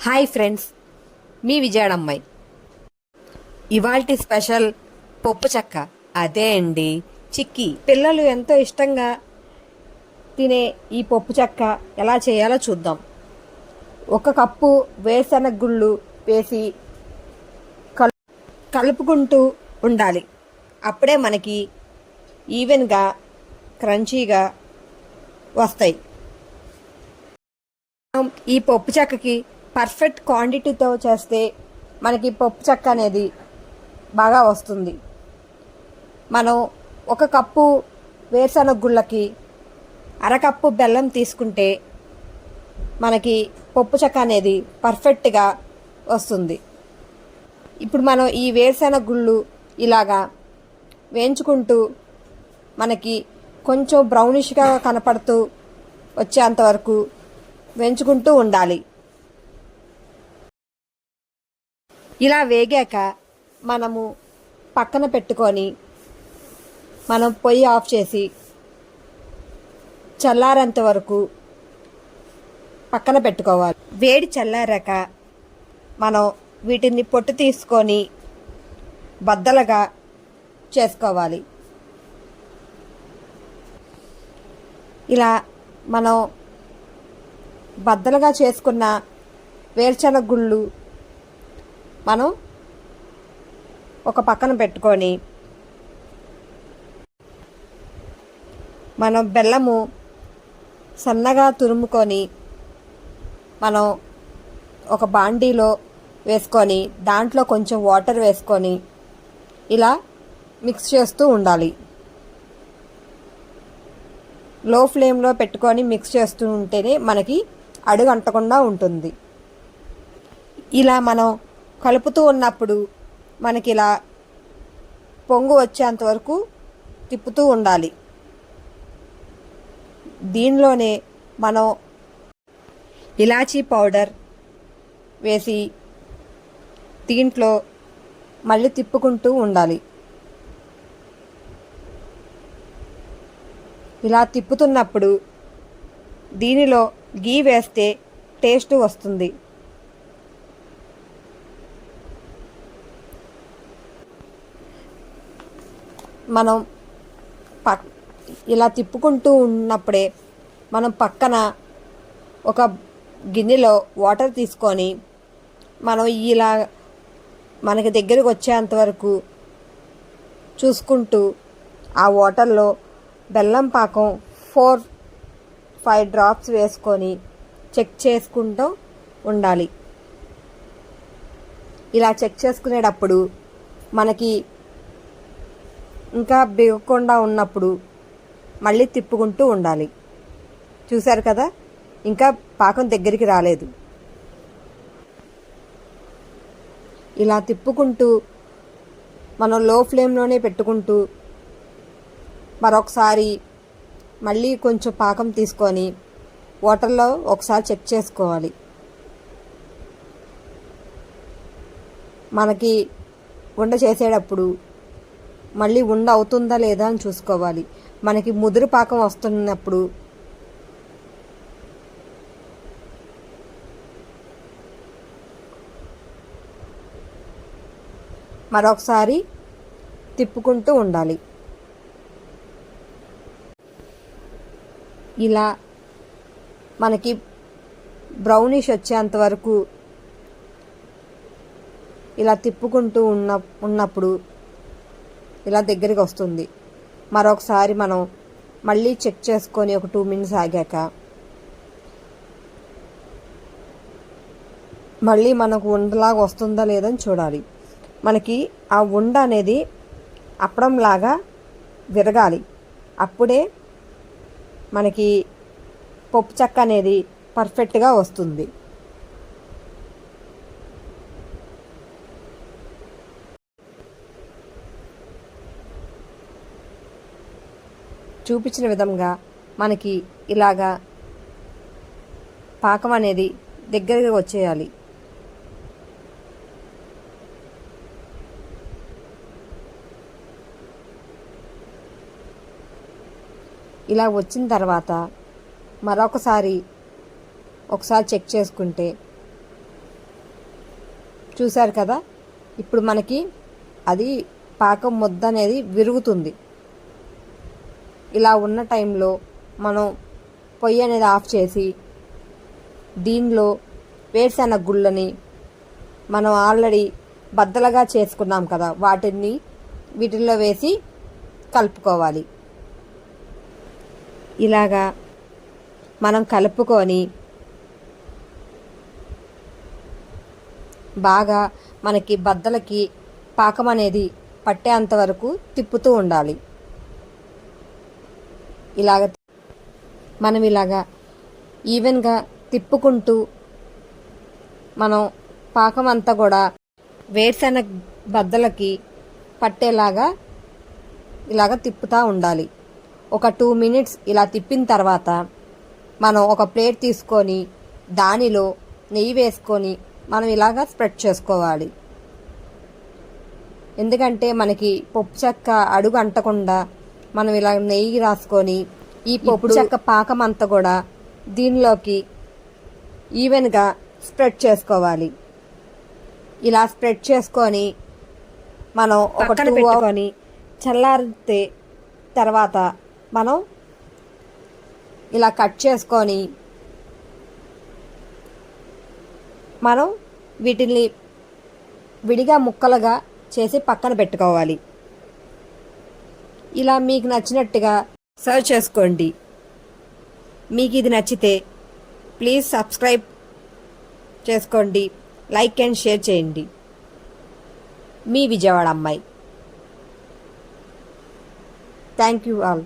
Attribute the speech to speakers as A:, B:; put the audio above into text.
A: Hi friends, మీ విజయడమ్మాయి. ఇవాల్టి special పప్పు చెక్క. అదే అండి, చిక్కీ. పిల్లలు ఎంతో ఇష్టంగా తినే ఈ పప్పు చెక్క ఎలా చేయాలో చూద్దాం. 1 కప్పు వేరుశనగ గుళ్ళు వేసి కలుపుకుంటూ ఉండాలి. అప్పుడే మనకి ఈవెన్గా క్రంచీగా వస్తాయి. ఈ పప్పు చెక్కకి పర్ఫెక్ట్ క్వాంటిటీతో చేస్తే మనకి పప్పు చెక్క అనేది బాగా వస్తుంది. మనం 1 కప్పు వేరుశనగ గుళ్ళకి 1/2 కప్పు బెల్లం తీసుకుంటే మనకి పప్పు చెక్క అనేది పర్ఫెక్ట్గా వస్తుంది. ఇప్పుడు మనం ఈ వేరుశనగ గుళ్ళు ఇలాగా వేయించుకుంటూ మనకి కొంచెం బ్రౌనిష్గా కనపడుతూ వచ్చేంతవరకు వేయించుకుంటూ ఉండాలి. ఇలా వేగాక మనము పక్కన పెట్టుకొని మనం పొయ్యి ఆఫ్ చేసి చల్లారేంత వరకు పక్కన పెట్టుకోవాలి. వేడి చల్లారాక మనం వీటిని పొట్టు తీసుకొని బద్దలుగా చేసుకోవాలి. ఇలా మనం బద్దలుగా చేసుకున్న వేరుశనగ గుళ్ళు మనం ఒక పక్కన పెట్టుకొని మనం బెల్లము సన్నగా తురుముకొని మనం ఒక బాండీలో వేసుకొని దాంట్లో కొంచెం వాటర్ వేసుకొని ఇలా మిక్స్ చేస్తూ ఉండాలి. లో ఫ్లేమ్లో పెట్టుకొని మిక్స్ చేస్తూ ఉంటేనే మనకి అడుగు అంటకుండా ఉంటుంది. ఇలా మనం కలుపుతూ ఉన్నప్పుడు మనకి ఇలా పొంగు వచ్చేంత వరకు తిప్పుతూ ఉండాలి. దీనిలోనే మనం ఇలాచీ పౌడర్ వేసి దీంట్లో మళ్ళీ తిప్పుకుంటూ ఉండాలి. ఇలా తిప్పుతున్నప్పుడు దీనిలో గీ వేస్తే టేస్ట్ వస్తుంది. మనం ఇలా తిప్పుకుంటూ ఉన్నప్పుడే మనం పక్కన ఒక గిన్నెలో వాటర్ తీసుకొని మనం ఇలా మనకి దగ్గరకు వచ్చేంతవరకు చూసుకుంటూ ఆ వాటర్లో బెల్లం పాకం 4-5 డ్రాప్స్ వేసుకొని చెక్ చేసుకుంటూ ఉండాలి. ఇలా చెక్ చేసుకునేటప్పుడు మనకి ఇంకా బిగకుండా ఉన్నప్పుడు మళ్ళీ తిప్పుకుంటూ ఉండాలి. చూశారు కదా, ఇంకా పాకం దగ్గరికి రాలేదు. ఇలా తిప్పుకుంటూ మనం లో ఫ్లేమ్లోనే పెట్టుకుంటూ మరొకసారి మళ్ళీ కొంచెం పాకం తీసుకొని వాటర్లో ఒకసారి చెక్ చేసుకోవాలి. మనకి ఉండ చేసేటప్పుడు మళ్ళీ ఉండ అవుతుందా లేదా అని చూసుకోవాలి. మనకి ముదురు పాకం వస్తున్నప్పుడు మరొకసారి తిప్పుకుంటూ ఉండాలి. ఇలా మనకి బ్రౌనిష్ వచ్చేంత వరకు ఇలా తిప్పుకుంటూ ఉన్నప్పుడు ఇలా దగ్గరికి వస్తుంది. మరొకసారి మనం మళ్ళీ చెక్ చేసుకొని ఒక 2 minutes ఆగాక మళ్ళీ మనకు ఉండలాగా వస్తుందా లేదని చూడాలి. మనకి ఆ ఉండ అనేది అప్పడంలాగా విరగాలి. అప్పుడే మనకి పప్పు చెక్క అనేది పర్ఫెక్ట్గా వస్తుంది. చూపించిన విధంగా మనకి ఇలాగా పాకం అనేది దగ్గరగా వచ్చేయాలి. ఇలా వచ్చిన తర్వాత మరొకసారి చెక్ చేసుకుంటే చూశారు కదా, ఇప్పుడు మనకి అది పాకం ముద్ద అనేది విరుగుతుంది. ఇలా ఉన్న టైంలో మనం పొయ్యి అనేది ఆఫ్ చేసి దీనిలో వేరుశెనగ గుళ్ళని మనం ఆల్రెడీ బద్దలుగా చేసుకున్నాం కదా, వీటిల్లో వేసి కలుపుకోవాలి. ఇలాగా మనం కలుపుకొని బాగా మనకి బద్దలకి పాకం అనేది పట్టేంత వరకు తిప్పుతూ ఉండాలి. మనం ఇలాగా ఈవెన్గా తిప్పుకుంటూ మనం పాకం అంతా కూడా వేరుశెనగ బద్దలకి పట్టేలాగా ఇలాగ తిప్పుతూ ఉండాలి. ఒక 2 minutes ఇలా తిప్పిన తర్వాత మనం ఒక ప్లేట్ తీసుకొని దానిలో నెయ్యి వేసుకొని మనం ఇలాగ స్ప్రెడ్ చేసుకోవాలి. ఎందుకంటే మనకి పప్పు చెక్క అడుగు అంటకుండా మనం ఇలా నెయ్యి రాసుకొని ఈ పప్పు చెక్క పాకం అంతా కూడా దీనిలోకి ఈవెన్గా స్ప్రెడ్ చేసుకోవాలి. ఇలా స్ప్రెడ్ చేసుకొని మనం ఒక 2 hours చల్లారితే తర్వాత మనం ఇలా కట్ చేసుకొని మనం వీటిని విడిగా ముక్కలుగా చేసి పక్కన పెట్టుకోవాలి. ఇలా మీకు నచ్చినట్టుగా సర్వ్ చేసుకోండి. మీకు ఇది నచ్చితే ప్లీజ్ సబ్స్క్రైబ్ చేసుకోండి, లైక్ అండ్ షేర్ చేయండి. మీ విజయవాడ అమ్మాయి. Thank you all.